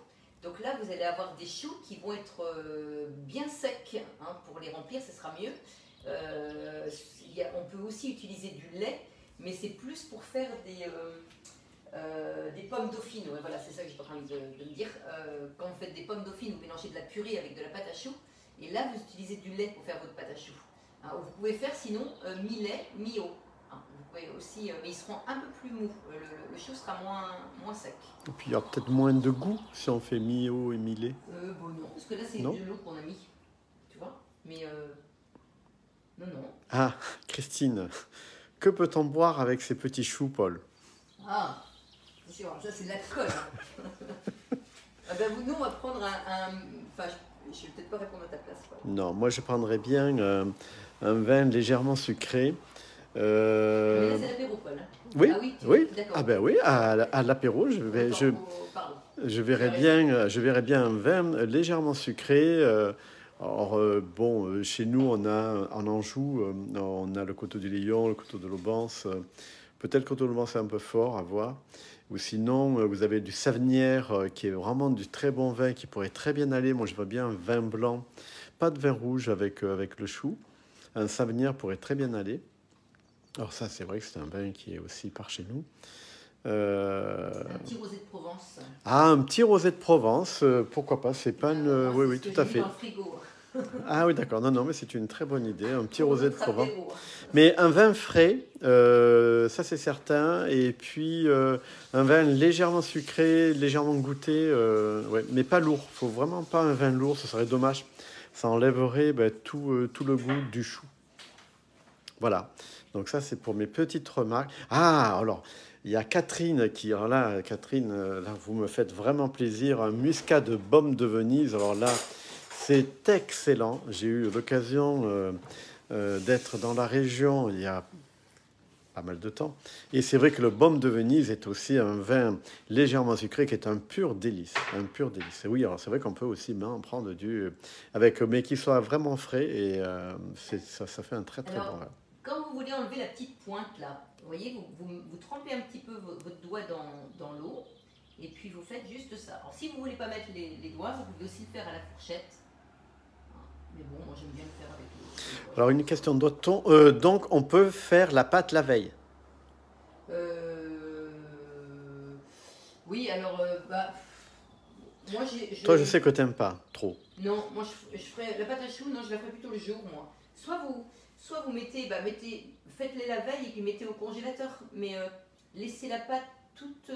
Donc là, vous allez avoir des choux qui vont être bien secs. Hein, pour les remplir, ce sera mieux. On peut aussi utiliser du lait, mais c'est plus pour faire des pommes dauphines. Ouais, voilà, c'est ça que j'étais en train de me dire. Quand vous faites des pommes dauphines, vous mélangez de la purée avec de la pâte à choux. Et là, vous utilisez du lait pour faire votre pâte à choux. Hein, vous pouvez faire sinon mi-lait, mi-eau. Hein, vous pouvez aussi, mais ils seront un peu plus mous. Le chou sera moins sec. Et puis il y aura peut-être moins de goût si on fait mi-eau et mi-lait. Bon, non, parce que là c'est de l'eau qu'on a mis. Tu vois. Mais Non, non. Ah, Christine, que peut-on boire avec ces petits choux, Paul? Ah, attention, ça c'est de l'alcool. Hein. Ah ben, nous, on va prendre enfin, je vais peut-être pas répondre à ta place. Quoi. Non, moi je prendrais bien un vin légèrement sucré. Mais là, c'est l'apéro, Paul. Hein. Oui, Ah oui, oui. d'accord. Ah ben oui, à l'apéro, Pardon. je verrais bien un vin légèrement sucré. Bon, chez nous, on a en Anjou, on a le Coteau du Lion, le Coteau de l'Aubance. Peut-être que le Coteau de l'Aubance c'est un peu fort à voir. Ou sinon, vous avez du Savenière, qui est vraiment du très bon vin, qui pourrait très bien aller. Moi, je vois bien un vin blanc, pas de vin rouge avec le chou. Un Savenière pourrait très bien aller. Alors ça, c'est vrai que c'est un vin qui est aussi par chez nous. Un petit rosé de Provence. Ah, un petit rosé de Provence, pourquoi pas, c'est pas une... Oui, oui, tout à fait. Dans le frigo. Ah oui, d'accord, non, non, mais c'est une très bonne idée, un petit rosé de Provence. Apéro. Mais un vin frais, ça c'est certain, et puis un vin légèrement sucré, légèrement goûté, ouais, mais pas lourd, faut vraiment pas un vin lourd, ce serait dommage, ça enlèverait tout le goût du chou. Voilà, donc ça c'est pour mes petites remarques. Ah, alors... Il y a Catherine qui, alors là, Catherine, là, vous me faites vraiment plaisir. Un muscat de Baume de Venise. Alors là, c'est excellent. J'ai eu l'occasion d'être dans la région il y a pas mal de temps. Et c'est vrai que le Baume de Venise est aussi un vin légèrement sucré qui est un pur délice. Un pur délice. Et oui, alors c'est vrai qu'on peut aussi en prendre mais qui soit vraiment frais. Et ça fait un très très bon vin. Quand vous voulez enlever la petite pointe là, vous voyez, vous trempez un petit peu votre doigt dans l'eau et puis vous faites juste ça. Alors si vous voulez pas mettre les doigts, vous pouvez aussi le faire à la fourchette. Mais bon, moi j'aime bien le faire avec les Alors une question d'autre. Donc on peut faire la pâte la veille? Oui, alors moi Toi je sais que t'aimes pas trop. Non, moi je ferais la pâte à choux, non je la ferais plutôt le jour moi. Soit vous mettez, faites-les la veille et puis mettez au congélateur, mais laissez la pâte toute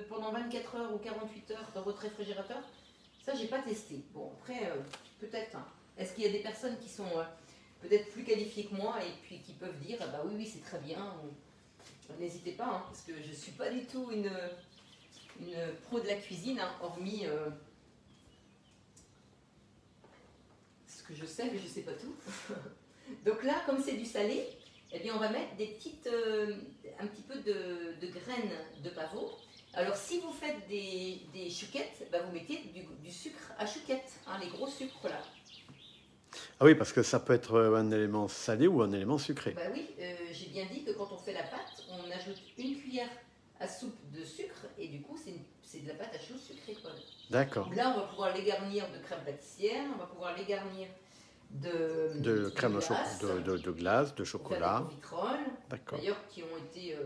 pendant 24 heures ou 48 heures dans votre réfrigérateur, ça j'ai pas testé. Bon après, peut-être, hein. Est-ce qu'il y a des personnes qui sont peut-être plus qualifiées que moi et puis qui peuvent dire, ah bah oui, c'est très bien, n'hésitez pas, hein, parce que je suis pas du tout une pro de la cuisine, hein, hormis ce que je sais, mais je sais pas tout. Donc là, comme c'est du salé, eh bien on va mettre un petit peu de graines de pavot. Alors si vous faites des chouquettes, vous mettez du sucre à chouquette, hein, les gros sucres là. Ah oui, parce que ça peut être un élément salé ou un élément sucré. Bah oui, j'ai bien dit que quand on fait la pâte, on ajoute une cuillère à soupe de sucre et du coup c'est de la pâte à choux sucrée. D'accord. Là on va pouvoir les garnir de crème pâtissière, on va pouvoir les garnir de crème de glace, de chocolat. D'ailleurs qui ont été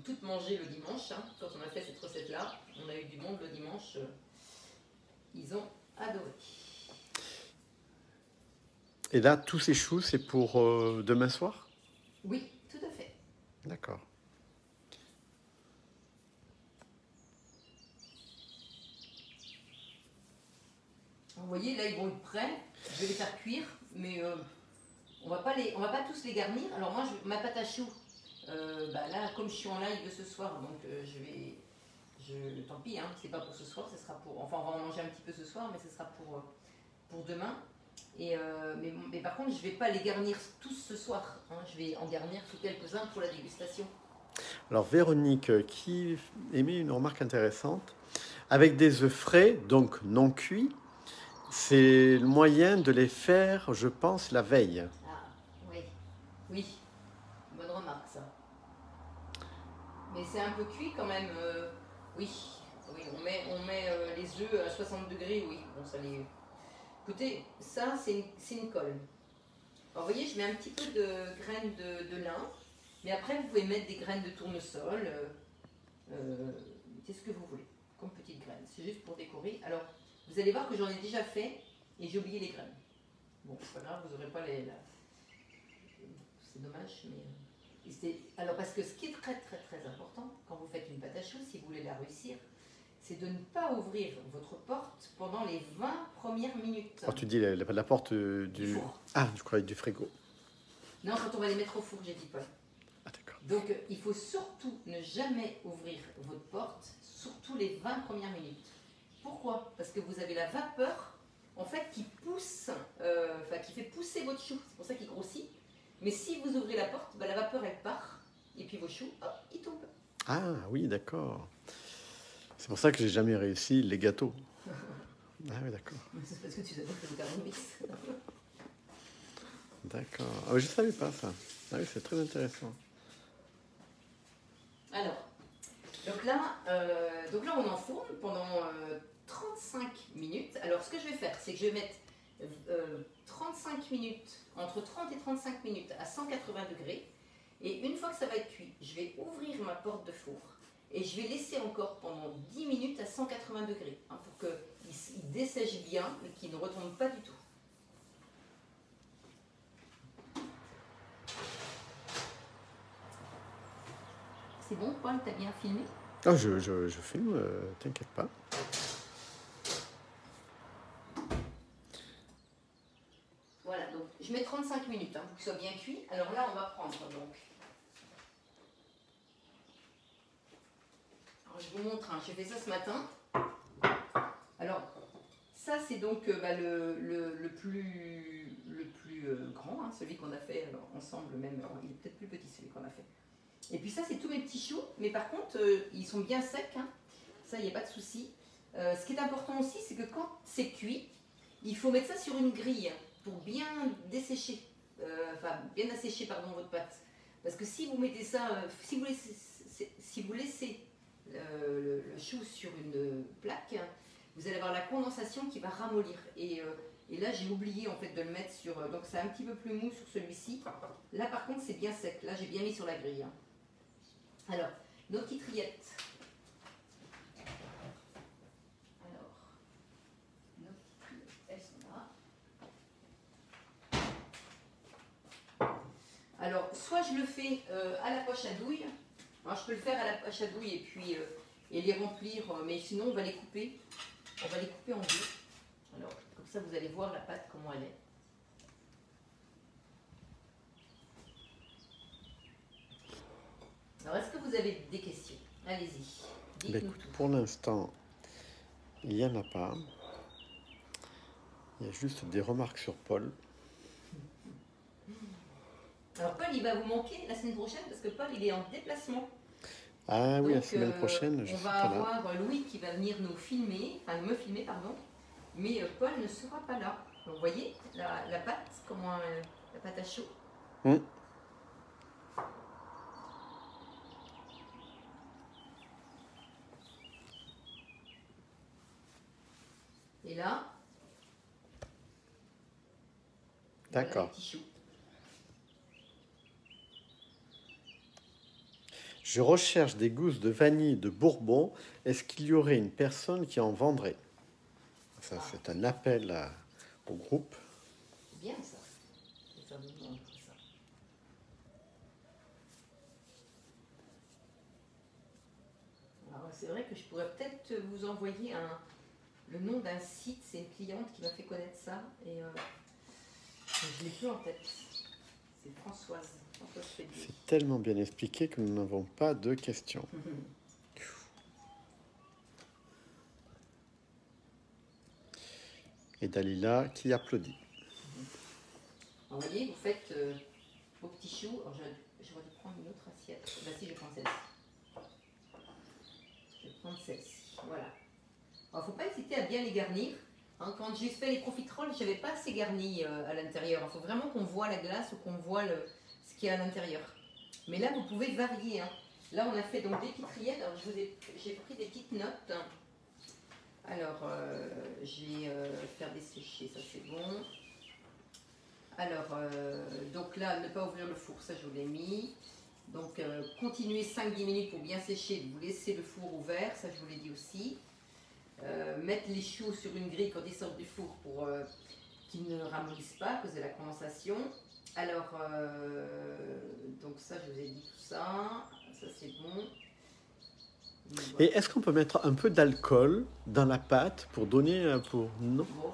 toutes mangées le dimanche. Hein. Quand on a fait cette recette-là, on a eu du monde le dimanche. Ils ont adoré. Et là, tous ces choux, c'est pour demain soir? Oui, tout à fait. D'accord. Vous voyez, là, ils vont être prêts. Je vais les faire cuire, mais on va pas tous les garnir. Alors moi, ma pâte à choux, là, comme je suis en live ce soir, donc tant pis, hein, c'est pas pour ce soir, ce sera pour... Enfin, on va en manger un petit peu ce soir, mais ce sera pour demain. Mais par contre, je vais pas les garnir tous ce soir. Hein, je vais en garnir que quelques-uns pour la dégustation. Alors Véronique, qui émet une remarque intéressante, avec des œufs frais, donc non cuits, c'est le moyen de les faire, je pense, la veille. Ah, oui. Oui, bonne remarque ça. Mais c'est un peu cuit quand même. Oui, on met les œufs à 60 degrés, oui. Bon, ça les... Écoutez, ça c'est une colle. Alors vous voyez, je mets un petit peu de graines de lin, mais après vous pouvez mettre des graines de tournesol, c'est ce que vous voulez, comme petites graines. C'est juste pour décorer. Alors, vous allez voir que j'en ai déjà fait et j'ai oublié les graines. Bon, c'est pas grave, vous n'aurez pas c'est dommage, mais... Alors, parce que ce qui est très très très important, quand vous faites une pâte à choux, si vous voulez la réussir, c'est de ne pas ouvrir votre porte pendant les 20 premières minutes. Quand tu dis la porte du... four. Ah, je croyais du frigo. Non, quand on va les mettre au four, j'ai dit Paul. Ah, d'accord. Donc, il faut surtout ne jamais ouvrir votre porte, surtout les 20 premières minutes. Pourquoi? Parce que vous avez la vapeur, en fait, qui pousse, qui fait pousser votre chou. C'est pour ça qu'il grossit. Mais si vous ouvrez la porte, la vapeur, elle part. Et puis vos choux, hop, ils tombent. Ah oui, d'accord. C'est pour ça que j'ai jamais réussi les gâteaux. Ah oui, d'accord. C'est parce que tu savais que vous avez un mix. D'accord. Ah, oui, je ne savais pas ça. Ah oui, c'est très intéressant. Alors, donc là, on enfourne pendant 35 minutes. Alors, ce que je vais faire, c'est que je vais mettre 35 minutes, entre 30 et 35 minutes à 180 degrés. Et une fois que ça va être cuit, je vais ouvrir ma porte de four et je vais laisser encore pendant 10 minutes à 180 degrés pour qu'il dessèche bien et qu'il ne retombe pas du tout. C'est bon, Paul, t'as bien filmé? Ah, je filme, t'inquiète pas. Voilà, donc je mets 35 minutes pour qu'il soit bien cuit. Alors là, on va prendre donc. Alors, je vous montre, j'ai fait ça ce matin. Alors, ça c'est donc le plus grand, celui qu'on a fait ensemble même. Il est peut-être plus petit celui qu'on a fait. Et puis ça, c'est tous mes petits choux, mais par contre, ils sont bien secs. Ça, il n'y a pas de souci. Ce qui est important aussi, c'est que quand c'est cuit, il faut mettre ça sur une grille pour bien dessécher, bien assécher votre pâte. Parce que si vous mettez ça, si vous laissez le chou sur une plaque, vous allez avoir la condensation qui va ramollir. Et là, j'ai oublié en fait de le mettre sur. Donc c'est un petit peu plus mou sur celui-ci. Là, par contre, c'est bien sec. Là, j'ai bien mis sur la grille. Alors, nos petites rillettes. Alors, nos petites rillettes, elles sont là. Alors, soit je le fais à la poche à douille. Alors, je peux le faire à la poche à douille et puis et les remplir, mais sinon on va les couper. On va les couper en deux. Alors, comme ça, vous allez voir la pâte comment elle est. Alors, est-ce que vous avez des questions? Allez-y. Écoute, pour l'instant, il n'y en a pas. Il y a juste des remarques sur Paul. Alors, Paul, il va vous manquer la semaine prochaine parce que Paul, il est en déplacement. Ah oui, donc, la semaine prochaine, je on suis va pas là. avoir Louis qui va venir nous filmer, enfin me filmer, pardon. Mais Paul ne sera pas là. Donc, vous voyez la pâte, comment la pâte à chaud. Et là, d'accord. Voilà les petits choux. Je recherche des gousses de vanille de Bourbon. Est-ce qu'il y aurait une personne qui en vendrait? Ça, c'est un appel au groupe. C'est bien ça. Ça vous montre ça. Alors, c'est vrai que je pourrais peut-être vous envoyer le nom d'un site. C'est une cliente qui m'a fait connaître ça. Et je ne l'ai plus en tête. C'est Françoise. C'est tellement bien expliqué que nous n'avons pas de questions. Et Dalila qui applaudit. Vous voyez, vous faites vos petits choux. Alors, j'aurais dû prendre une autre assiette. Bah si, je vais prendre celle-ci. Je vais prendre celle-ci. Voilà. Alors, il ne faut pas hésiter à bien les garnir. Quand j'ai fait les profiteroles, je n'avais pas assez garni à l'intérieur. Il faut vraiment qu'on voit la glace ou qu'on voit ce qu'il y a à l'intérieur. Mais là, vous pouvez varier. Là, on a fait donc des petites rillettes. Alors, j'ai pris des petites notes. Alors, je vais faire dessécher, ça c'est bon. Alors, donc là, ne pas ouvrir le four, ça je vous l'ai mis. Donc, continuez 5-10 minutes pour bien sécher. Vous laissez le four ouvert, ça je vous l'ai dit aussi. Mettre les choux sur une grille quand ils sortent du four pour qu'ils ne ramollissent pas à cause de la condensation. Alors, donc ça, je vous ai dit tout ça. Ça c'est bon. Voilà. Et est-ce qu'on peut mettre un peu d'alcool dans la pâte pour donner un peu... Non. Bon,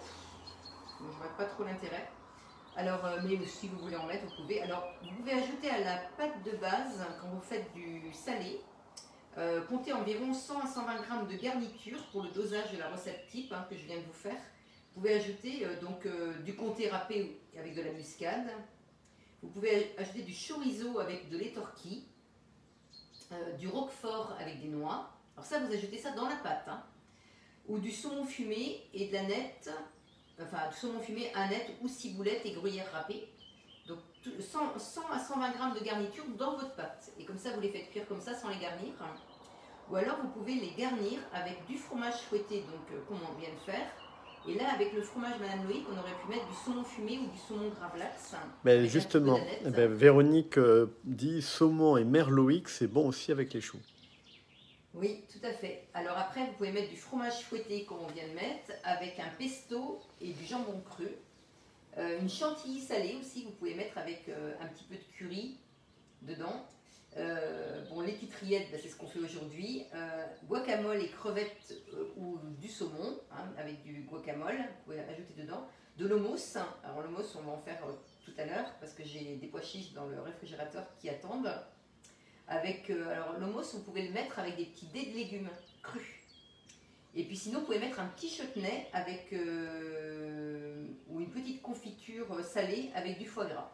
je vois pas trop l'intérêt. Alors, mais si vous voulez en mettre, vous pouvez. Alors, vous pouvez ajouter à la pâte de base, quand vous faites du salé, comptez environ 100 à 120 grammes de garniture pour le dosage de la recette type que je viens de vous faire. Vous pouvez ajouter du comté râpé avec de la muscade. Vous pouvez ajouter du chorizo avec de lait torquis, du roquefort avec des noix. Alors ça, vous ajoutez ça dans la pâte. Ou du saumon fumé et de la nette, enfin du saumon fumé, aneth ou ciboulette et gruyère râpée. Donc 100 à 120 grammes de garniture dans votre pâte. Et comme ça, vous les faites cuire comme ça sans les garnir. Ou alors, vous pouvez les garnir avec du fromage fouetté, donc comme on vient de faire. Et là, avec le fromage Madame Loïc, on aurait pu mettre du saumon fumé ou du saumon gravlax. Mais justement, Véronique dit saumon et merloïc, c'est bon aussi avec les choux. Oui, tout à fait. Alors après, vous pouvez mettre du fromage fouetté, comme on vient de mettre, avec un pesto et du jambon cru. Une chantilly salée aussi, vous pouvez mettre avec un petit peu de curry dedans. Bon, les petites rillettes, c'est ce qu'on fait aujourd'hui. Guacamole et crevettes ou du saumon, avec du guacamole, vous pouvez ajouter dedans. De l'hummus. Alors l'hummus, on va en faire tout à l'heure, parce que j'ai des pois chiches dans le réfrigérateur qui attendent. Avec, alors l'hummus, vous pouvez le mettre avec des petits dés de légumes crus. Et puis sinon, vous pouvez mettre un petit chutney avec, ou une petite confiture salée avec du foie gras.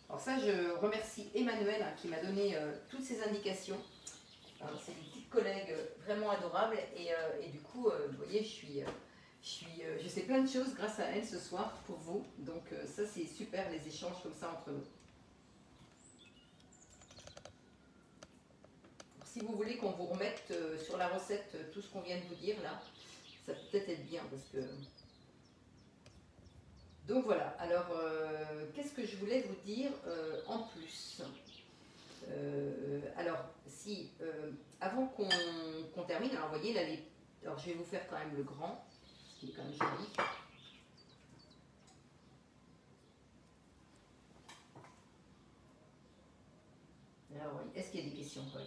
Alors ça, je remercie Emmanuel qui m'a donné toutes ces indications. C'est une petite collègue vraiment adorable. Et du coup, vous voyez, je sais plein de choses grâce à elle ce soir pour vous. Donc ça, c'est super, les échanges comme ça entre nous. Si vous voulez qu'on vous remette sur la recette tout ce qu'on vient de vous dire là, ça peut peut-être être bien parce que... Donc voilà, alors qu'est-ce que je voulais vous dire en plus alors, si, avant qu'on termine, alors vous voyez là, alors je vais vous faire quand même le grand, parce qu'il est quand même joli. Alors, est-ce qu'il y a des questions, Paul?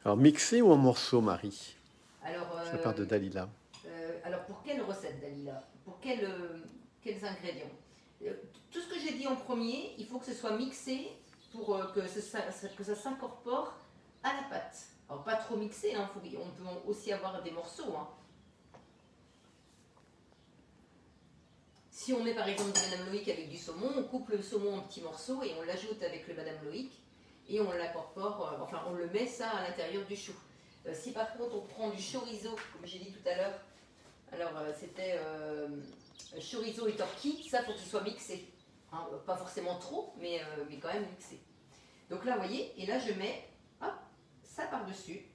Alors, mixé ou en morceaux, Marie? Alors, de la part de Dalila. Alors, pour quelle recette, Dalila? Pour quels ingrédients? Tout ce que j'ai dit en premier, il faut que ce soit mixé pour que ça s'incorpore à la pâte. Alors, pas trop mixé, on peut aussi avoir des morceaux. Si on met par exemple du Madame Loïc avec du saumon, on coupe le saumon en petits morceaux et on l'ajoute avec le Madame Loïc et on l'incorpore, enfin on le met ça à l'intérieur du chou. Si par contre on prend du chorizo, comme j'ai dit tout à l'heure, alors c'était chorizo et torquis, ça faut qu'il soit mixé. Pas forcément trop, mais quand même mixé. Donc là, vous voyez, et là je mets ça par-dessus.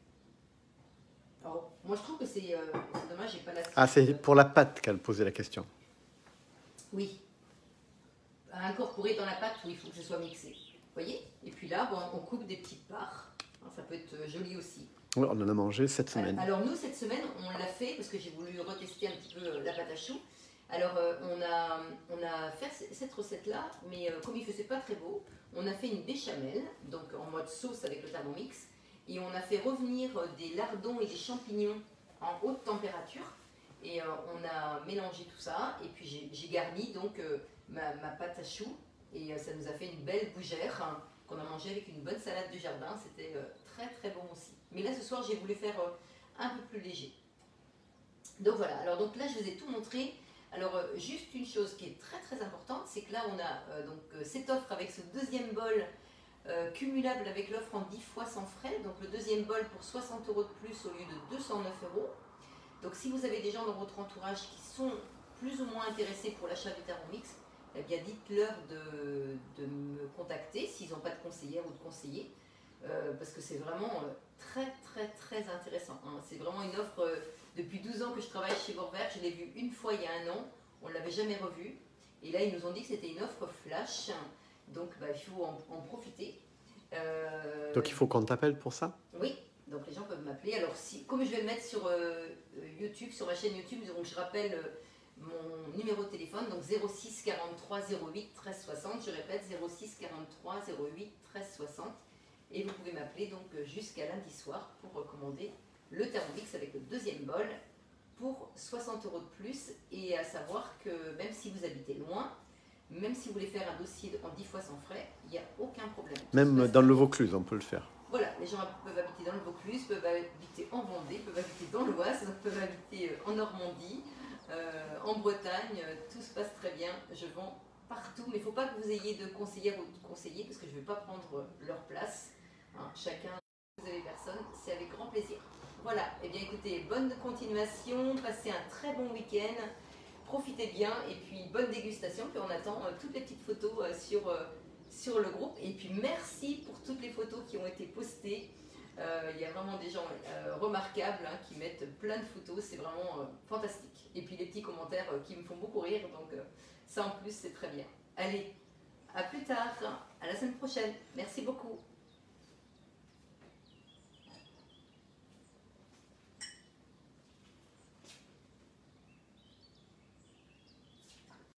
Alors moi je trouve que c'est dommage, j'ai pas la... Ah, c'est pour la pâte qu'elle posait la question. Oui. À incorporer dans la pâte où il faut que ce soit mixé. Vous voyez? Et puis là, bon, on coupe des petites parts. Ça peut être joli aussi. Oui, on en a mangé cette semaine. Alors nous, cette semaine, on l'a fait parce que j'ai voulu retester un petit peu la pâte à choux. Alors on a fait cette recette-là, mais comme il ne faisait pas très beau, on a fait une béchamel, donc en mode sauce avec le Thermomix. Et on a fait revenir des lardons et des champignons en haute température. Et on a mélangé tout ça, et puis j'ai garni donc ma pâte à choux, et ça nous a fait une belle bougère qu'on a mangée avec une bonne salade du jardin. C'était très très bon aussi. Mais là ce soir j'ai voulu faire un peu plus léger. Donc voilà, alors donc là je vous ai tout montré. Alors juste une chose qui est très très importante, c'est que là on a donc cette offre avec ce deuxième bol cumulable avec l'offre en 10 fois sans frais. Donc le deuxième bol pour 60 € de plus au lieu de 209 €. Donc si vous avez des gens dans votre entourage qui sont plus ou moins intéressés pour l'achat du Thermomix, eh bien dites-leur de me contacter s'ils n'ont pas de conseillère ou de conseiller, parce que c'est vraiment très très très intéressant. C'est vraiment une offre, depuis 12 ans que je travaille chez Vorwerk, je l'ai vue une fois il y a un an, on ne l'avait jamais revue, et là ils nous ont dit que c'était une offre flash, donc il faut en profiter. Donc il faut qu'on t'appelle pour ça? Oui. Donc les gens peuvent m'appeler. Alors comme je vais le mettre sur YouTube, sur ma chaîne YouTube, donc je rappelle mon numéro de téléphone, donc 06 43 08 13 60. Je répète 06 43 08 13 60. Et vous pouvez m'appeler donc jusqu'à lundi soir pour recommander le Thermomix avec le deuxième bol pour 60 € de plus. Et à savoir que même si vous habitez loin, même si vous voulez faire un dossier en 10 fois sans frais, il n'y a aucun problème. Même dans le Vaucluse, on peut le faire. Voilà, les gens peuvent habiter dans le Vaucluse, peuvent habiter en Vendée, peuvent habiter dans l'Oise, peuvent habiter en Normandie, en Bretagne, tout se passe très bien. Je vends partout, mais il ne faut pas que vous ayez de conseillères ou de conseillers parce que je ne vais pas prendre leur place. Hein, chacun, vous avez personne, c'est avec grand plaisir. Voilà, et bien écoutez, bonne continuation, passez un très bon week-end, profitez bien et puis bonne dégustation. Puis on attend toutes les petites photos sur le groupe. Et puis merci pour toutes les photos qui ont été postées. Il y a vraiment des gens remarquables hein, qui mettent plein de photos, c'est vraiment fantastique. Et puis les petits commentaires qui me font beaucoup rire, donc ça en plus c'est très bien. Allez, à plus tard, à la semaine prochaine. Merci beaucoup.